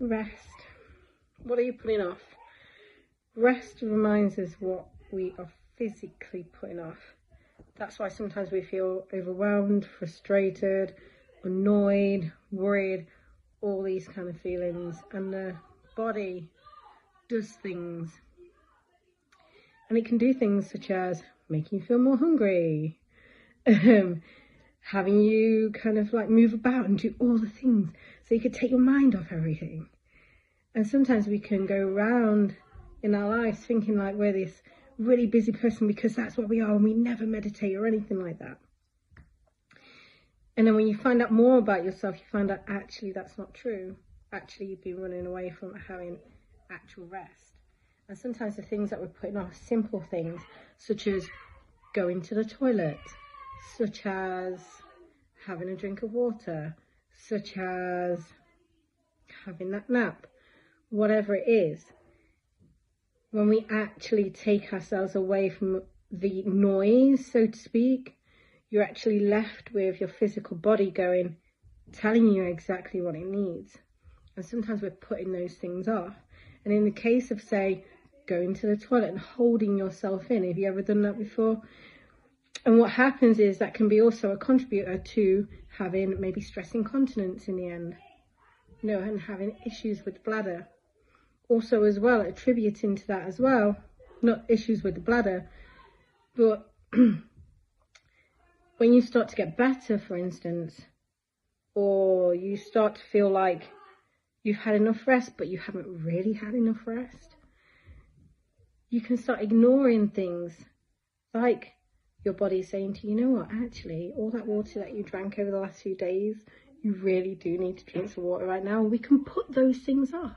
Rest. What are you putting off? Rest reminds us what we are physically putting off. That's why sometimes we feel overwhelmed, frustrated, annoyed, worried, all these kind of feelings. And the body does things. And it can do things such as making you feel more hungry, having you kind of like move about and do all the things so you could take your mind off everything. And sometimes we can go around in our lives thinking like we're this really busy person because that's what we are, and we never meditate or anything like that. And then when you find out more about yourself, you find out actually that's not true. Actually, you've been running away from having actual rest. And sometimes the things that we're putting off, simple things, such as going to the toilet, such as having a drink of water, such as having that nap, whatever it is, when we actually take ourselves away from the noise, so to speak, you're actually left with your physical body telling you exactly what it needs. And sometimes we're putting those things off. And in the case of, say, going to the toilet and holding yourself in, have you ever done that before? And what happens is that can be also a contributor to having maybe stress incontinence in the end, and having issues with the bladder. Also as well, attributing to that as well, not issues with the bladder, but when you start to get better, for instance, or you start to feel like you've had enough rest, but you haven't really had enough rest, you can start ignoring things like your body saying to you, you know what, actually, all that water that you drank over the last few days, you really do need to drink some water right now. And we can put those things off.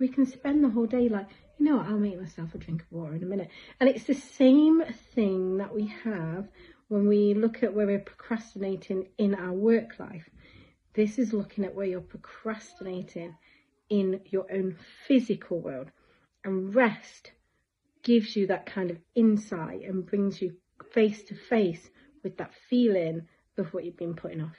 We can spend the whole day like, you know what, I'll make myself a drink of water in a minute. And it's the same thing that we have when we look at where we're procrastinating in our work life. This is looking at where you're procrastinating in your own physical world. And rest gives you that kind of insight and brings you face to face with that feeling of what you've been putting off.